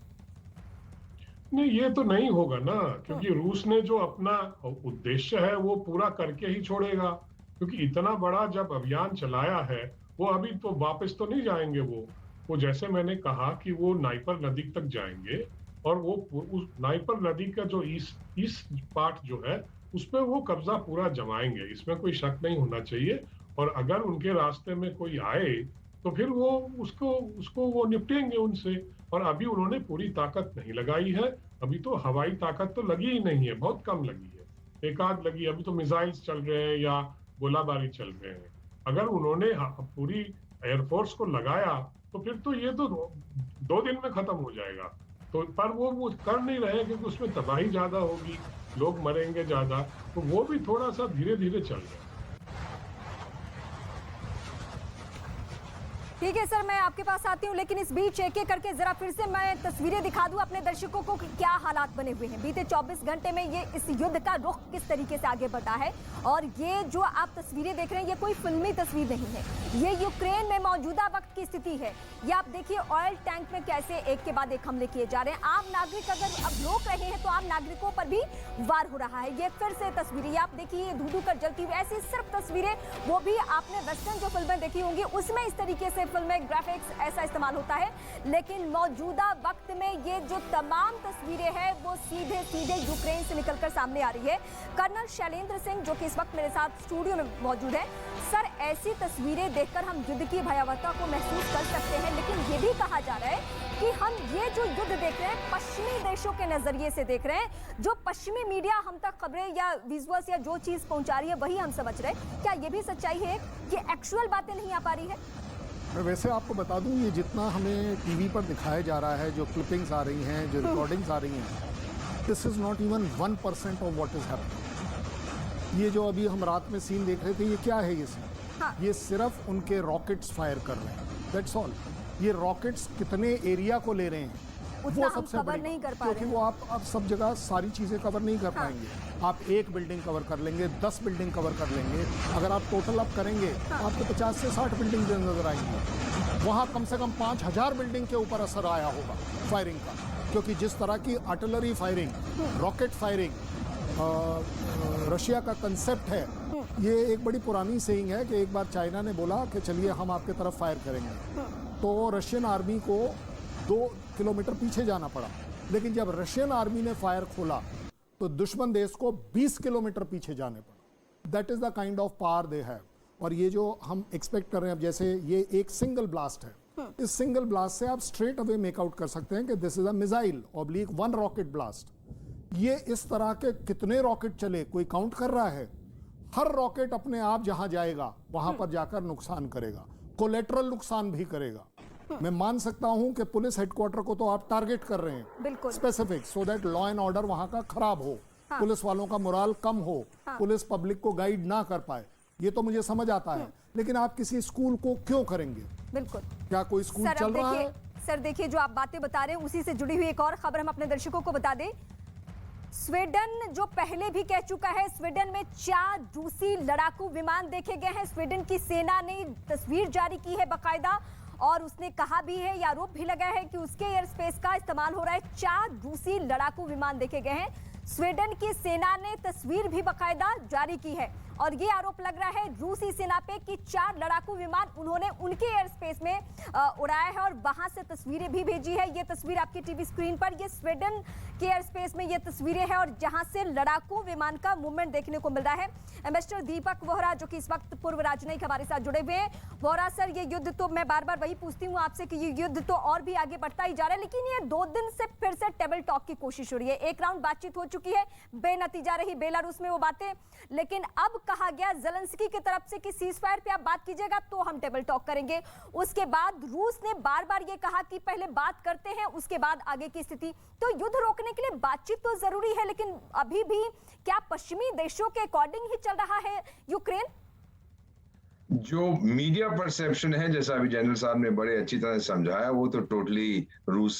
नहीं, ये तो नहीं होगा ना, क्योंकि रूस ने जो अपना उद्देश्य है वो पूरा करके ही छोड़ेगा। क्योंकि इतना बड़ा जब अभियान चलाया है, वो अभी तो वापस तो नहीं जाएंगे। वो जैसे मैंने कहा कि वो नाइपर नदी तक जाएंगे और वो उस नाइपर नदी का जो ईस्ट पार्ट जो है उस पर वो कब्जा पूरा जमाएंगे, इसमें कोई शक नहीं होना चाहिए। और अगर उनके रास्ते में कोई आए तो फिर वो उसको वो निपटेंगे उनसे। और अभी उन्होंने पूरी ताकत नहीं लगाई है, अभी तो हवाई ताकत तो लगी ही नहीं है, बहुत कम लगी है, एक आध लगी। अभी तो मिसाइल्स चल रहे हैं या गोलाबारी चल रहे हैं। अगर उन्होंने पूरी एयरफोर्स को लगाया तो फिर तो ये तो 2 दिन में खत्म हो जाएगा। तो पर वो कर नहीं रहे क्योंकि उसमें तबाही ज्यादा होगी, लोग मरेंगे ज्यादा, तो वो भी थोड़ा सा धीरे धीरे चल रहा है। ठीक है सर, मैं आपके पास आती हूँ, लेकिन इस बीच एक एक करके जरा फिर से मैं तस्वीरें दिखा दूं अपने दर्शकों को कि क्या हालात बने हुए हैं। बीते 24 घंटे में ये इस युद्ध का रुख किस तरीके से आगे बढ़ा है, और ये जो आप तस्वीरें देख रहे हैं ये कोई फिल्मी तस्वीर नहीं है, ये यूक्रेन में मौजूदा वक्त की स्थिति है। ये आप देखिए ऑयल टैंक में कैसे एक के बाद एक हमले किए जा रहे हैं। आम नागरिक अगर अब रोक रहे हैं तो आम नागरिकों पर भी वार हो रहा है। ये फिर से तस्वीरें आप देखिए, धू धू कर जलती हुई ऐसी सिर्फ तस्वीरें, वो भी आपने वेस्टर्न जो फिल्में देखी होंगी उसमें इस तरीके से फिल्में, ग्राफिक्स ऐसा इस्तेमाल होता है, लेकिन मौजूदा वक्त में ये जो तमाम तस्वीरें हैं वो सीधे सीधे यूक्रेन से निकलकर सामने आ रही है। कर्नल शैलेंद्र सिंह जो कि इस वक्त मेरे साथ स्टूडियो में मौजूद है। सर, ऐसी तस्वीरें देखकर हम युद्ध की भयावहता को महसूस कर सकते हैं, लेकिन ये भी कहा जा रहा है कि हम ये जो युद्ध देख रहे हैं पश्चिमी देशों के नजरिए से देख रहे हैं। जो पश्चिमी मीडिया हम तक खबरें या विजुअल्स या जो चीज पहुंचा रही है वही हम समझ रहे हैं। क्या ये भी सच्चाई है कि एक्चुअल बातें नहीं आ पा रही है? मैं वैसे आपको बता दूं, ये जितना हमें टीवी पर दिखाया जा रहा है, जो क्लिपिंग्स आ रही हैं, जो रिकॉर्डिंग्स आ रही हैं, this is not even 1% of what is happening. ये जो अभी हम रात में सीन देख रहे थे, ये क्या है? ये सीन ये सिर्फ उनके रॉकेट्स फायर कर रहे हैं, दैट्स ऑल। ये रॉकेट्स कितने एरिया को ले रहे हैं वो सबसे बड़ी, नहीं कर पा क्योंकि वो आप सब जगह सारी चीजें कवर नहीं कर पाएंगे। आप एक बिल्डिंग कवर कर लेंगे, 10 बिल्डिंग कवर कर लेंगे, अगर आप टोटल अप करेंगे आपको 50 से 60 बिल्डिंग नजर आएंगी। वहाँ कम से कम 5000 बिल्डिंग के ऊपर असर आया होगा फायरिंग का, क्योंकि जिस तरह की artillery firing, rocket firing Russia का कंसेप्ट है। ये एक बड़ी पुरानी सेइंग है कि एक बार चाइना ने बोला कि चलिए हम आपके तरफ फायर करेंगे, तो रशियन आर्मी को 2 किलोमीटर पीछे जाना पड़ा। लेकिन जब रशियन आर्मी ने फायर खोला तो दुश्मन देश को 20 किलोमीटर पीछे जाने पड़ा। That is the kind of power they have. और ये जो हम एक्सपेक्ट कर रहे हैं, अब जैसे ये एक सिंगल ब्लास्ट है, इस सिंगल ब्लास्ट से आप स्ट्रेट अवे मेकआउट कर सकते हैं कि this is a missile oblique 1 rocket blast. ये इस तरह के कितने रॉकेट चले कोई काउंट कर रहा है? हर रॉकेट अपने आप जहां जाएगा वहां पर जाकर नुकसान करेगा, कोलेटरल नुकसान भी करेगा। मैं मान सकता हूं कि पुलिस हेडक्वार्टर को तो आप टारगेट कर रहे हैं, बिल्कुल specific, so that law and order वहां का खराब हो, पुलिस वालों का मोराल कम हो, पुलिस पब्लिक को गाइड ना कर पाए, ये तो मुझे समझ आता है। लेकिन आप किसी स्कूल को क्यों करेंगे? बिल्कुल। क्या कोई स्कूल चल रहा है? सर देखिए, जो आप बातें बता रहे हैं उसी से जुड़ी हुई एक और खबर हम अपने दर्शकों को बता दें। स्वीडन जो पहले भी कह चुका है, स्वीडन में 4 रूसी लड़ाकू विमान देखे गए हैं। स्वीडन की सेना ने तस्वीर जारी की है बाकायदा, और उसने कहा भी है, या आरोप भी लगा है कि उसके एयर स्पेस का इस्तेमाल हो रहा है। 4 रूसी लड़ाकू विमान देखे गए हैं। स्वीडन की सेना ने तस्वीर भी बाकायदा जारी की है और ये आरोप लग रहा है रूसी सेना पे कि 4 लड़ाकू विमान उन्होंने उनके एयर स्पेस में उड़ाया है और वहां से तस्वीरें भी भेजी है। ये तस्वीर आपकी टीवी स्क्रीन पर, ये स्वीडन के एयर स्पेस में ये तस्वीरें हैं और जहां से लड़ाकू विमान का मूवमेंट देखने को मिल रहा है। एम्बेसडर दीपक वोहरा जो कि इस वक्त पूर्व राजनयिक हमारे साथ जुड़े हुए हैं। वोहरा सर, ये युद्ध तो मैं बार बार वही पूछती हूँ आपसे कि ये युद्ध तो और भी आगे बढ़ता ही जा रहा है, लेकिन ये 2 दिन से फिर से टेबल टॉक की कोशिश हो रही है। एक राउंड बातचीत हो चुकी है, बेनतीजा रही बेलारूस में वो बातें, लेकिन अब कहा गया ज़ेलेंस्की की तरफ से कि सीज फायर पे आप बात कीजिएगा तो हम टेबल टॉक करेंगे। उसके बाद रूस ने बार बार ये कहा कि पहले बात करते हैं उसके बाद आगे की स्थिति। तो युद्ध रोकने के लिए बातचीत तो जरूरी है, लेकिन अभी भी क्या पश्चिमी देशों के अकॉर्डिंग ही चल रहा है यूक्रेन? जो मीडिया परसेप्शन है, जैसा अभी जनरल साहब ने बड़े अच्छी तरह समझाया, वो तो टोटली रूस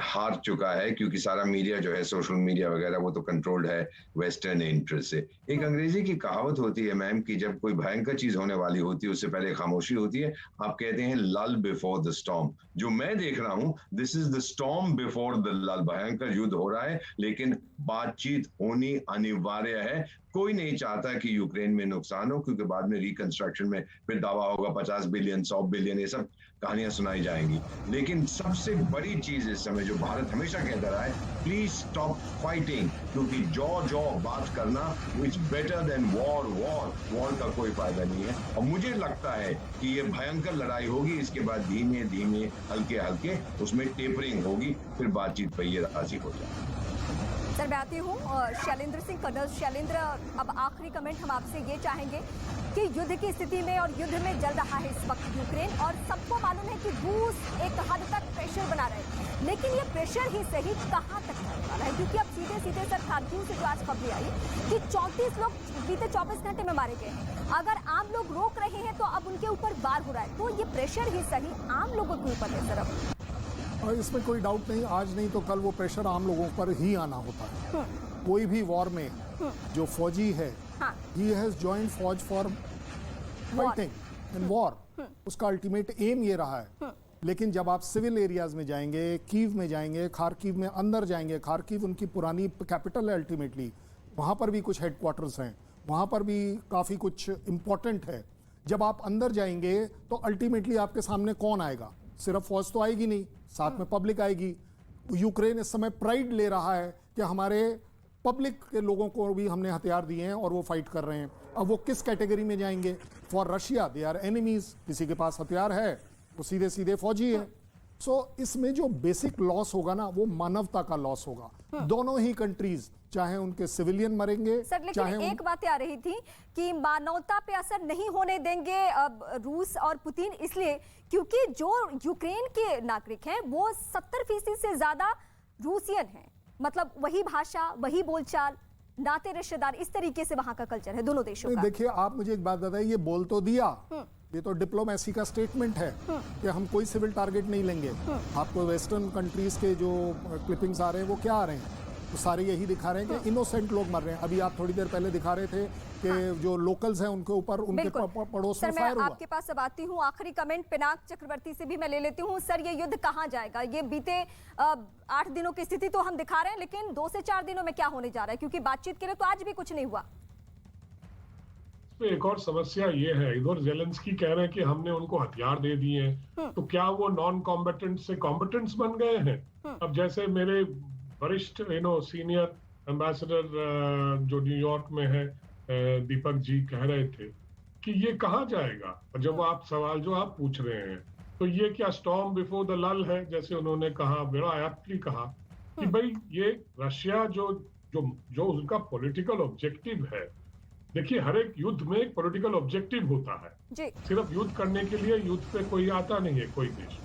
हार चुका है, क्योंकि सारा मीडिया जो है, सोशल मीडिया वगैरह, वो तो कंट्रोल्ड है वेस्टर्न इंटरेस्ट से। एक अंग्रेजी की कहावत होती है मैम कि जब कोई भयंकर चीज होने वाली होती है उससे पहले खामोशी होती है। आप कहते हैं लल बिफोर द स्टॉर्म। जो मैं देख रहा हूं, this is the storm before the लल। भयंकर युद्ध हो रहा है, लेकिन बातचीत होनी अनिवार्य है। कोई नहीं चाहता कि यूक्रेन में नुकसान हो, क्योंकि बाद में रिकंस्ट्रक्शन में फिर दावा होगा 50 बिलियन 100 बिलियन, ये सब कहानियां सुनाई जाएंगी। लेकिन सबसे बड़ी चीज इस समय जो भारत हमेशा कहता रहा है, प्लीज स्टॉप फाइटिंग, क्योंकि जॉ बात करना इज बेटर देन वॉर का कोई फायदा नहीं है। और मुझे लगता है कि ये भयंकर लड़ाई होगी, इसके बाद धीमे धीमे हल्के हल्के उसमें टेपरिंग होगी, फिर बातचीत पर ये राजी हो जाए। सर मैं आती हूँ शैलेंद्र सिंह, कर्नल शैलेंद्र, अब आखिरी कमेंट हम आपसे ये चाहेंगे कि युद्ध की स्थिति में और युद्ध में जल रहा है इस वक्त यूक्रेन, और सबको मालूम है कि रूस एक हद तक प्रेशर बना रहे हैं, लेकिन ये प्रेशर ही सही कहाँ तक जाने वाला है? क्योंकि अब सीधे सीधे सर खारकिव से जो आज खबरें आई कि 34 लोग बीते 24 घंटे में मारे गए हैं। अगर आम लोग रोक रहे हैं तो अब उनके ऊपर वार हो रहा है, तो ये प्रेशर ही सही आम लोगों के ऊपर है सर अब। और इसमें कोई डाउट नहीं, आज नहीं तो कल वो प्रेशर आम लोगों पर ही आना होता है। कोई भी वॉर में जो फौजी है, ही हैज जॉइंड फौज फॉर फाइटिंग इन वॉर, उसका अल्टीमेट एम ये रहा है। लेकिन जब आप सिविल एरियाज में जाएंगे, कीव में जाएंगे, खारकीव में अंदर जाएंगे, खारकीव उनकी पुरानी कैपिटल है अल्टीमेटली, वहाँ पर भी कुछ हेडक्वार्टर्स हैं, वहाँ पर भी काफ़ी कुछ इम्पोर्टेंट है। जब आप अंदर जाएंगे तो अल्टीमेटली आपके सामने कौन आएगा? सिर्फ फौज तो आएगी नहीं, साथ में पब्लिक आएगी। यूक्रेन इस समय प्राइड ले रहा है कि हमारे पब्लिक के लोगों को भी हमने हथियार दिए हैं और वो फाइट कर रहे हैं। अब वो किस कैटेगरी में जाएंगे? For Russia they are enemies, किसी के पास हथियार है वो सीधे सीधे फौजी है। सो इसमें जो बेसिक लॉस होगा ना, वो मानवता का लॉस होगा। दोनों ही कंट्रीज, चाहे उनके सिविलियन मरेंगे, सर, लेकिन एक बात आ रही थी कि मानवता पे असर नहीं होने देंगे अब रूस और पुतिन, इसलिए क्योंकि जो यूक्रेन के नागरिक हैं वो 70% से ज्यादा रूसियन हैं। मतलब वही भाषा, वही बोलचाल, नाते रिश्तेदार, इस तरीके से वहां का कल्चर है दोनों देशों का। देखिए, आप मुझे एक बात बताइए, ये बोल तो दिया, ये तो डिप्लोमेसी का स्टेटमेंट है कि हम कोई सिविल टारगेट नहीं लेंगे। आपको वेस्टर्न कंट्रीज के जो क्लिपिंग्स आ रहे हैं वो क्या आ रहे हैं? तो सारे यही दिखा रहे हैं कि इनोसेंट लोग मर रहे हैं। अभी आप थोड़ी देर पहले दिखा रहे थे कि जो लोकल्स हैं उनके ऊपर, उनके पड़ोस में फायर हुआ। मैं आपके पास अब आती हूँ, आखिरी कमेंट पिनाक चक्रवर्ती से भी मैं ले लेती हूँ। सर, ये युद्ध कहाँ जाएगा? ये बीते 8 दिनों की स्थिति तो हम दिखा रहे हैं, लेकिन 2 से 4 दिनों में क्या होने जा रहा है? क्योंकि बातचीत के लिए तो आज भी कुछ नहीं हुआ। एक और समस्या ये है, इधर जेलेंस्की कह रहे हैं कि हमने उनको हथियार दे दिए हैं, तो क्या वो नॉन कॉम्बेटेंट से कॉम्बेटेंट्स बन गए हैं? अब जैसे मेरे वरिष्ठ सीनियर एम्बेसडर जो न्यूयॉर्क में है, दीपक जी कह रहे थे कि ये कहाँ जाएगा। और जब आप सवाल जो आप पूछ रहे हैं, तो ये क्या स्टॉर्म बिफोर द लल है, जैसे उन्होंने कहा, बड़ा एप्टली कहा कि भाई ये रशिया जो उनका पॉलिटिकल ऑब्जेक्टिव है। देखिए, हर एक युद्ध में एक पॉलिटिकल ऑब्जेक्टिव होता है जी। सिर्फ युद्ध करने के लिए युद्ध पे कोई आता नहीं है कोई देश।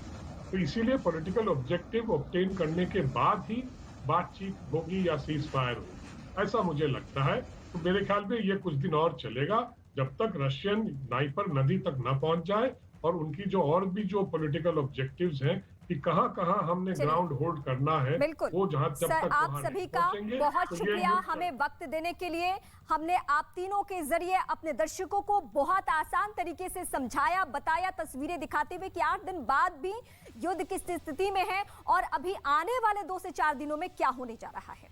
तो इसीलिए पॉलिटिकल ऑब्जेक्टिव ऑब्टेन करने के बाद ही बातचीत होगी या सीज फायर होगी, ऐसा मुझे लगता है। तो मेरे ख्याल में ये कुछ दिन और चलेगा, जब तक रशियन नाइपर नदी तक न पहुंच जाए और उनकी जो और भी जो पॉलिटिकल ऑब्जेक्टिव्स हैं कि कहां हमने ग्राउंड होल्ड करना है, वो जहां जब सर, तक आप सभी का बहुत तो शुक्रिया हमें वक्त देने के लिए। हमने आप तीनों के जरिए अपने दर्शकों को बहुत आसान तरीके से समझाया, बताया, तस्वीरें दिखाते हुए कि 8 दिन बाद भी युद्ध किस स्थिति में है और अभी आने वाले 2 से 4 दिनों में क्या होने जा रहा है।